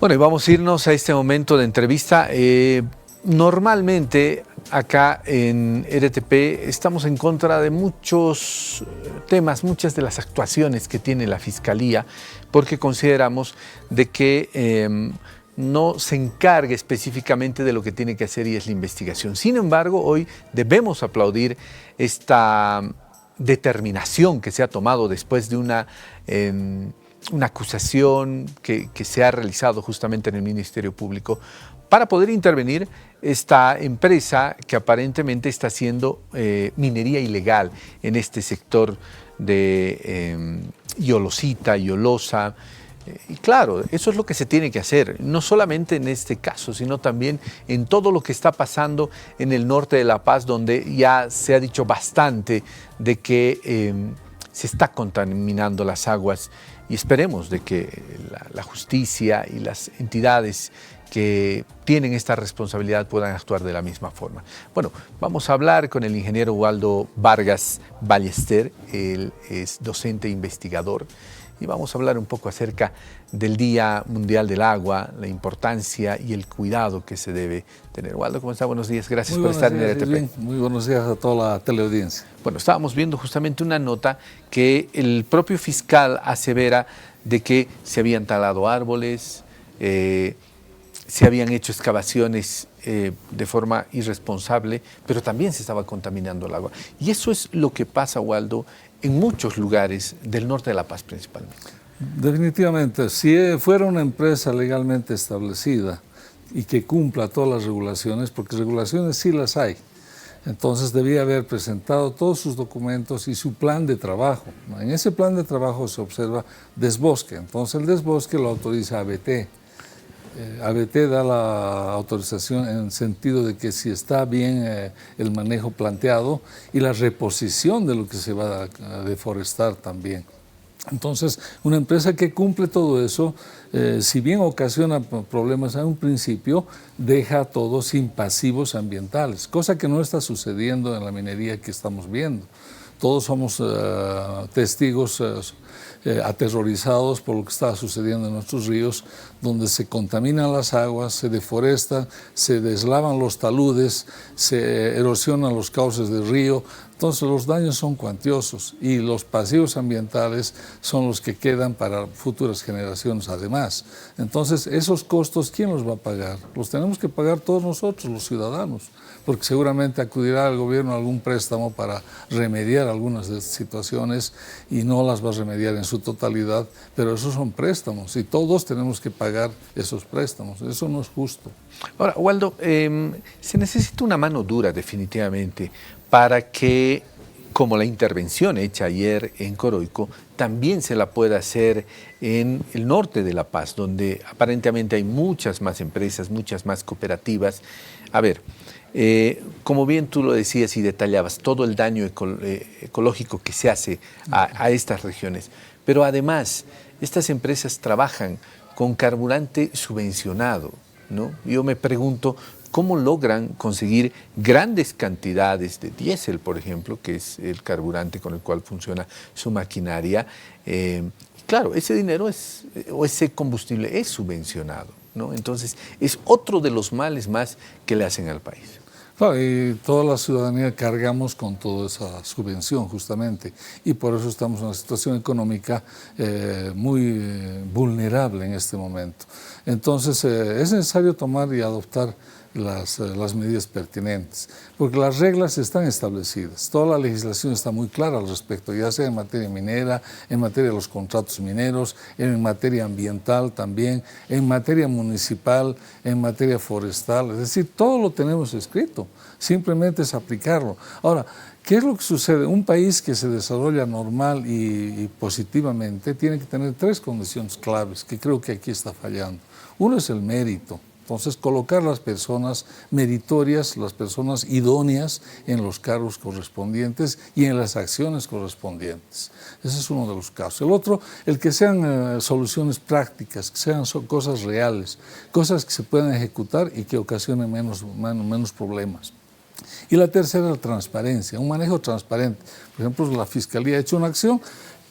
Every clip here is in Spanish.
Bueno, y vamos a irnos a este momento de entrevista. Normalmente acá en RTP estamos en contra de muchos temas, muchas de las actuaciones que tiene la Fiscalía, porque consideramos de que no se encargue específicamente de lo que tiene que hacer y es la investigación. Sin embargo, hoy debemos aplaudir esta determinación que se ha tomado después de una acusación que se ha realizado justamente en el Ministerio Público para poder intervenir esta empresa que aparentemente está haciendo minería ilegal en este sector de Yolosita, Yolosa. Y claro, eso es lo que se tiene que hacer, no solamente en este caso, sino también en todo lo que está pasando en el norte de La Paz, donde ya se ha dicho bastante de que se está contaminando las aguas, y esperemos de que la justicia y las entidades que tienen esta responsabilidad puedan actuar de la misma forma. Bueno, vamos a hablar con el ingeniero Waldo Vargas Ballester. Él es docente e investigador, y vamos a hablar un poco acerca del Día Mundial del Agua, la importancia y el cuidado que se debe tener. Waldo, ¿cómo está? Buenos días, gracias por estar en RTP. Muy buenos días a toda la teleaudiencia. Bueno, estábamos viendo justamente una nota que el propio fiscal asevera de que se habían talado árboles, se habían hecho excavaciones de forma irresponsable, pero también se estaba contaminando el agua. Y eso es lo que pasa, Waldo, en muchos lugares del norte de La Paz principalmente. Definitivamente, si fuera una empresa legalmente establecida y que cumpla todas las regulaciones, porque regulaciones sí las hay, entonces debía haber presentado todos sus documentos y su plan de trabajo. En ese plan de trabajo se observa desbosque, entonces el desbosque lo autoriza ABT. ABT da la autorización en el sentido de que si está bien el manejo planteado y la reposición de lo que se va a deforestar también. Entonces, una empresa que cumple todo eso, si bien ocasiona problemas en un principio, deja a todos sin pasivos ambientales, cosa que no está sucediendo en la minería que estamos viendo. Todos somos testigos aterrorizados por lo que está sucediendo en nuestros ríos, donde se contaminan las aguas, se deforestan, se deslavan los taludes, se erosionan los cauces del río. Entonces los daños son cuantiosos y los pasivos ambientales son los que quedan para futuras generaciones además. Entonces esos costos, ¿quién los va a pagar? Los tenemos que pagar todos nosotros, los ciudadanos, porque seguramente acudirá al gobierno a algún préstamo para remediar algunas de estas situaciones y no las va a remediar en su totalidad, pero esos son préstamos y todos tenemos que pagar esos préstamos. Eso no es justo. Ahora, Waldo, se necesita una mano dura definitivamente para que, como la intervención hecha ayer en Coroico, también se la pueda hacer en el norte de La Paz, donde aparentemente hay muchas más empresas, muchas más cooperativas. A ver, como bien tú lo decías y detallabas, todo el daño ecológico que se hace a estas regiones, pero además estas empresas trabajan con carburante subvencionado, ¿no? Yo me pregunto, ¿cómo logran conseguir grandes cantidades de diésel, por ejemplo, que es el carburante con el cual funciona su maquinaria? Claro, ese dinero o ese combustible es subvencionado, ¿no? Entonces, es otro de los males más que le hacen al país. Claro, y toda la ciudadanía cargamos con toda esa subvención justamente y por eso estamos en una situación económica muy vulnerable en este momento. Entonces es necesario tomar y adoptar las medidas pertinentes, porque las reglas están establecidas, toda la legislación está muy clara al respecto, ya sea en materia minera, en materia de los contratos mineros, en materia ambiental también, en materia municipal, en materia forestal, es decir, todo lo tenemos escrito, simplemente es aplicarlo. Ahora, ¿qué es lo que sucede? Un país que se desarrolla normal y positivamente tiene que tener tres condiciones claves, que creo que aquí está fallando. Uno es el mérito. Entonces, colocar las personas meritorias, las personas idóneas en los cargos correspondientes y en las acciones correspondientes. Ese es uno de los casos. El otro, el que sean soluciones prácticas, que sean cosas reales, cosas que se puedan ejecutar y que ocasionen menos problemas. Y la tercera, la transparencia, un manejo transparente. Por ejemplo, la Fiscalía ha hecho una acción,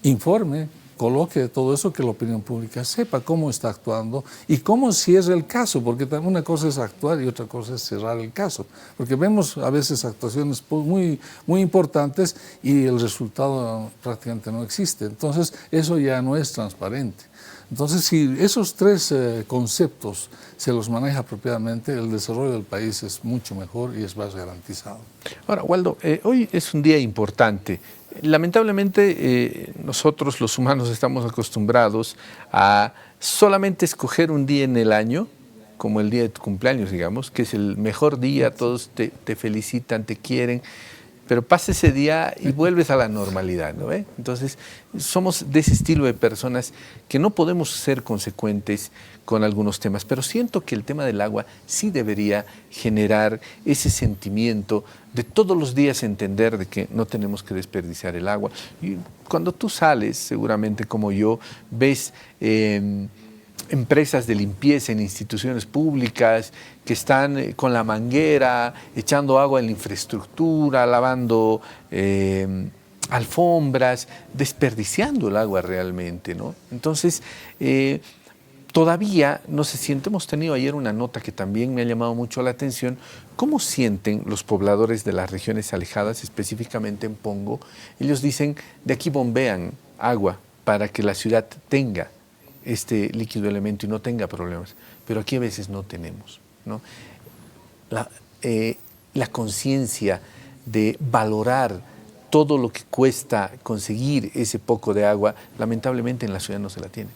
informe, coloque todo eso, que la opinión pública sepa cómo está actuando y cómo cierra el caso, porque también una cosa es actuar y otra cosa es cerrar el caso, porque vemos a veces actuaciones muy, muy importantes y el resultado prácticamente no existe. Entonces, eso ya no es transparente. Entonces, si esos tres conceptos se los maneja apropiadamente, el desarrollo del país es mucho mejor y es más garantizado. Ahora, Waldo, hoy es un día importante. Lamentablemente, nosotros los humanos estamos acostumbrados a solamente escoger un día en el año, como el día de tu cumpleaños, digamos, que es el mejor día, todos te felicitan, te quieren, pero pasa ese día y vuelves a la normalidad, ¿no? Entonces, somos de ese estilo de personas que no podemos ser consecuentes con algunos temas, pero siento que el tema del agua sí debería generar ese sentimiento de todos los días entender de que no tenemos que desperdiciar el agua. Y cuando tú sales, seguramente como yo, ves empresas de limpieza en instituciones públicas que están con la manguera, echando agua en la infraestructura, lavando alfombras, desperdiciando el agua realmente, ¿no? Entonces, todavía no se siente, hemos tenido ayer una nota que también me ha llamado mucho la atención, ¿cómo sienten los pobladores de las regiones alejadas, específicamente en Pongo? Ellos dicen, de aquí bombean agua para que la ciudad tenga este líquido elemento y no tenga problemas, pero aquí a veces no tenemos, ¿no? La conciencia de valorar todo lo que cuesta conseguir ese poco de agua, lamentablemente en la ciudad no se la tiene.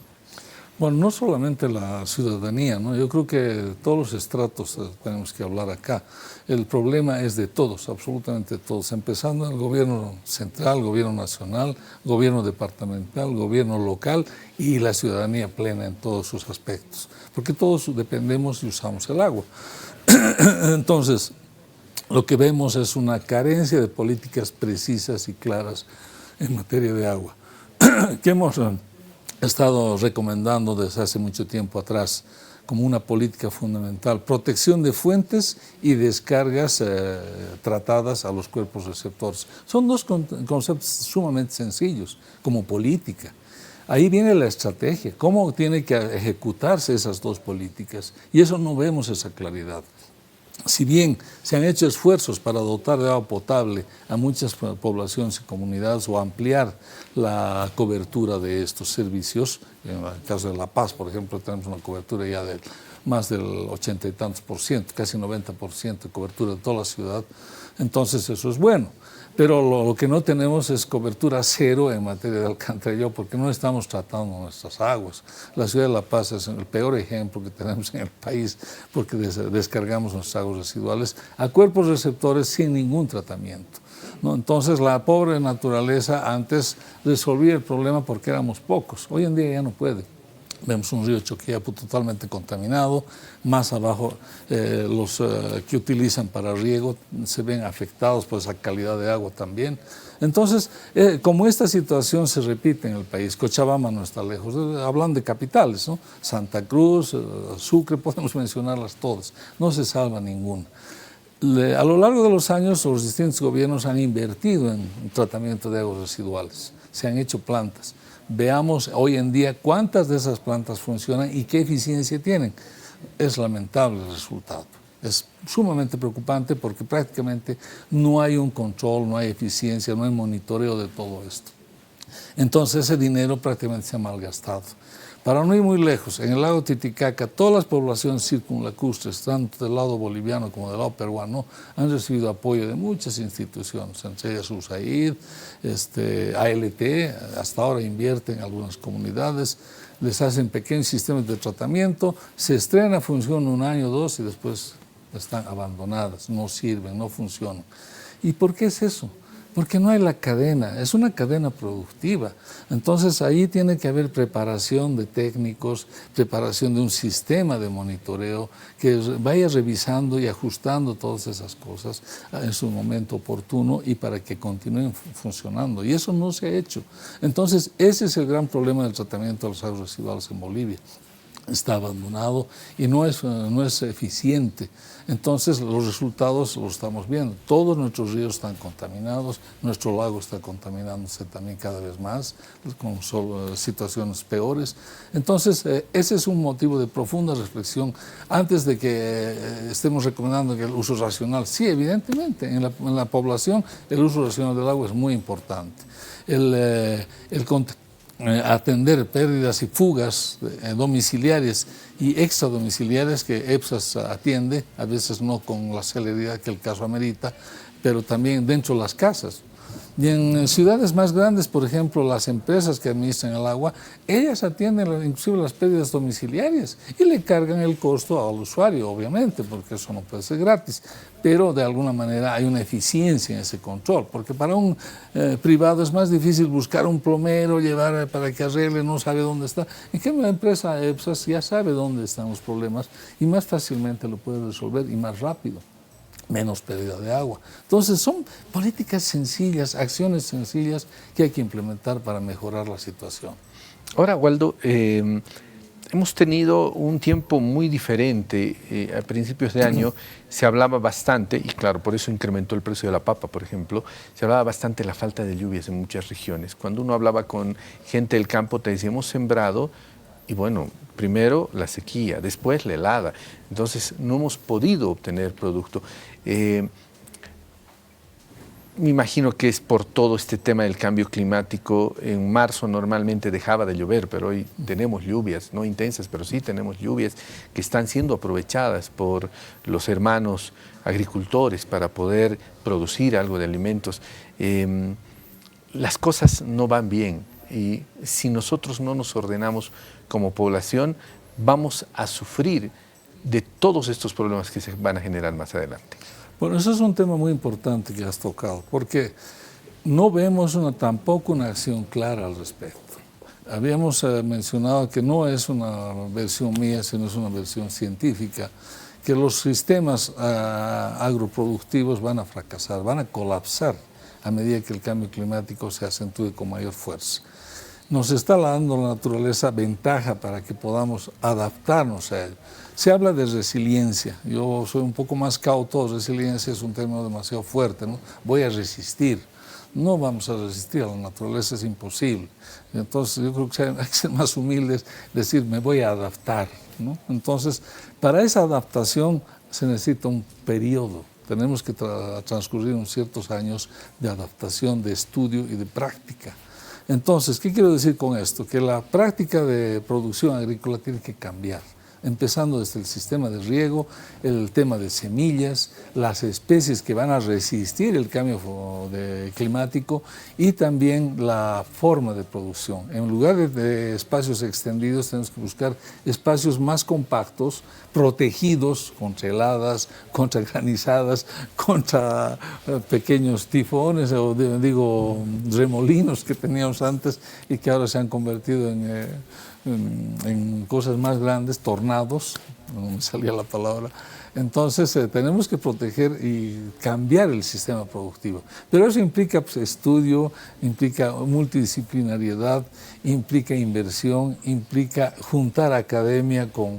Bueno, no solamente la ciudadanía, ¿no? Yo creo que todos los estratos tenemos que hablar acá. El problema es de todos, absolutamente todos, empezando el gobierno central, gobierno nacional, gobierno departamental, gobierno local y la ciudadanía plena en todos sus aspectos, porque todos dependemos y usamos el agua. Entonces, lo que vemos es una carencia de políticas precisas y claras en materia de agua, que hemos estado recomendando desde hace mucho tiempo atrás como una política fundamental: protección de fuentes y descargas tratadas a los cuerpos receptores. Son dos conceptos sumamente sencillos como política. Ahí viene la estrategia, cómo tienen que ejecutarse esas dos políticas, y eso no vemos esa claridad. Si bien se han hecho esfuerzos para dotar de agua potable a muchas poblaciones y comunidades o ampliar la cobertura de estos servicios, en el caso de La Paz, por ejemplo, tenemos una cobertura ya de más del 80 y tantos %, casi 90% de cobertura de toda la ciudad, entonces eso es bueno. Pero lo que no tenemos es cobertura cero en materia de alcantarillado, porque no estamos tratando nuestras aguas. La ciudad de La Paz es el peor ejemplo que tenemos en el país, porque descargamos nuestras aguas residuales a cuerpos receptores sin ningún tratamiento, ¿no? Entonces, la pobre naturaleza antes resolvía el problema porque éramos pocos. Hoy en día ya no puede. Vemos un río Choqueyapu totalmente contaminado, más abajo los que utilizan para riego se ven afectados por esa calidad de agua también. Entonces, como esta situación se repite en el país, Cochabamba no está lejos, hablan de capitales, ¿no? Santa Cruz, Sucre, podemos mencionarlas todas, no se salva ninguna. A lo largo de los años, los distintos gobiernos han invertido en tratamiento de aguas residuales, se han hecho plantas. Veamos hoy en día cuántas de esas plantas funcionan y qué eficiencia tienen. Es lamentable el resultado. Es sumamente preocupante porque prácticamente no hay un control, no hay eficiencia, no hay monitoreo de todo esto. Entonces ese dinero prácticamente se ha malgastado. Para no ir muy lejos, en el lago Titicaca, todas las poblaciones circunlacustres, tanto del lado boliviano como del lado peruano, han recibido apoyo de muchas instituciones, entre ellas USAID, ALT, hasta ahora invierte en algunas comunidades, les hacen pequeños sistemas de tratamiento, se estrena, funciona un año o dos y después están abandonadas, no sirven, no funcionan. ¿Y por qué es eso? Porque no hay la cadena, es una cadena productiva. Entonces ahí tiene que haber preparación de técnicos, preparación de un sistema de monitoreo que vaya revisando y ajustando todas esas cosas en su momento oportuno y para que continúen funcionando. Y eso no se ha hecho. Entonces ese es el gran problema del tratamiento de las aguas residuales en Bolivia. está abandonado y no es eficiente. Entonces los resultados los estamos viendo. Todos nuestros ríos están contaminados, nuestro lago está contaminándose también cada vez más, con situaciones peores. Entonces ese es un motivo de profunda reflexión antes de que estemos recomendando que el uso racional. Sí, evidentemente, en la población el uso racional del agua es muy importante. Atender pérdidas y fugas domiciliarias y extradomiciliarias que EPSAS atiende, a veces no con la celeridad que el caso amerita, pero también dentro de las casas. Y en ciudades más grandes, por ejemplo, las empresas que administran el agua, ellas atienden inclusive las pérdidas domiciliarias y le cargan el costo al usuario, obviamente, porque eso no puede ser gratis. Pero de alguna manera hay una eficiencia en ese control, porque para un privado es más difícil buscar un plomero, llevar para que arregle, no sabe dónde está. En cambio, la empresa EPSAS ya sabe dónde están los problemas y más fácilmente lo puede resolver y más rápido. Menos pérdida de agua. Entonces son políticas sencillas, acciones sencillas que hay que implementar para mejorar la situación. Ahora, Waldo, hemos tenido un tiempo muy diferente. A principios de año se hablaba bastante, y claro, por eso incrementó el precio de la papa, por ejemplo, se hablaba bastante de la falta de lluvias en muchas regiones. Cuando uno hablaba con gente del campo, te decía, hemos sembrado, y bueno, primero la sequía, después la helada. Entonces no hemos podido obtener producto. Me imagino que es por todo este tema del cambio climático. En marzo normalmente dejaba de llover, pero hoy tenemos lluvias, no intensas, pero sí tenemos lluvias que están siendo aprovechadas por los hermanos agricultores para poder producir algo de alimentos. Las cosas no van bien y si nosotros no nos ordenamos como población, vamos a sufrir de todos estos problemas que se van a generar más adelante. Bueno, eso es un tema muy importante que has tocado, porque no vemos tampoco una acción clara al respecto. Habíamos mencionado que no es una versión mía, sino es una versión científica, que los sistemas agroproductivos van a fracasar, van a colapsar a medida que el cambio climático se acentúe con mayor fuerza. Nos está dando la naturaleza ventaja para que podamos adaptarnos a él. Se habla de resiliencia, yo soy un poco más cauto, resiliencia es un término demasiado fuerte, ¿no? Voy a resistir. No vamos a resistir a la naturaleza, es imposible. Entonces yo creo que hay que ser más humildes, decir me voy a adaptar, ¿no? Entonces, para esa adaptación se necesita un periodo. Tenemos que transcurrir unos ciertos años de adaptación, de estudio y de práctica. Entonces, ¿qué quiero decir con esto? Que la práctica de producción agrícola tiene que cambiar, empezando desde el sistema de riego, el tema de semillas, las especies que van a resistir el cambio climático y también la forma de producción. En lugar de espacios extendidos, tenemos que buscar espacios más compactos, protegidos contra heladas, contra granizadas, contra pequeños tifones o remolinos que teníamos antes y que ahora se han convertido en cosas más grandes, tornados, no me salía la palabra. Entonces tenemos que proteger y cambiar el sistema productivo. Pero eso implica estudio, implica multidisciplinariedad, implica inversión, implica juntar academia con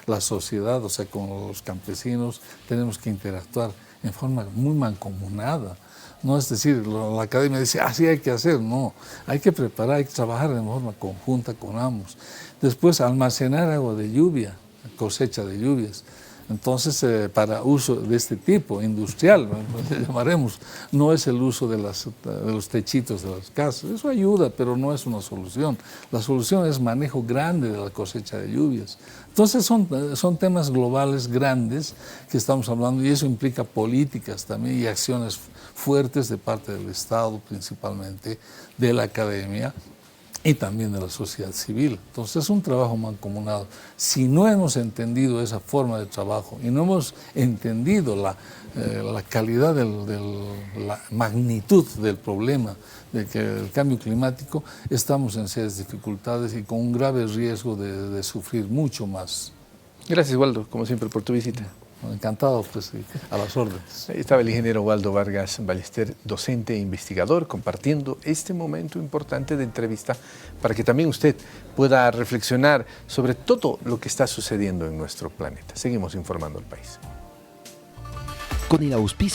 la sociedad, o sea, con los campesinos. Tenemos que interactuar en forma muy mancomunada. No es decir, la academia dice, así hay que hacer, no. Hay que preparar, hay que trabajar de forma conjunta con ambos. Después, almacenar agua de lluvia, cosecha de lluvias. Entonces, para uso de este tipo, industrial, le llamaremos, no es el uso de los techitos de las casas. Eso ayuda, pero no es una solución. La solución es manejo grande de la cosecha de lluvias. Entonces, son temas globales grandes que estamos hablando y eso implica políticas también y acciones fuertes de parte del Estado, principalmente de la academia y también de la sociedad civil. Entonces es un trabajo mancomunado. Si no hemos entendido esa forma de trabajo y no hemos entendido la calidad, la magnitud del problema del cambio climático, estamos en serias dificultades y con un grave riesgo de sufrir mucho más. Gracias, Waldo, como siempre, por tu visita. Encantado, pues, a las órdenes. Ahí estaba el ingeniero Waldo Vargas Ballester, docente e investigador, compartiendo este momento importante de entrevista para que también usted pueda reflexionar sobre todo lo que está sucediendo en nuestro planeta. Seguimos informando al país. Con el auspicio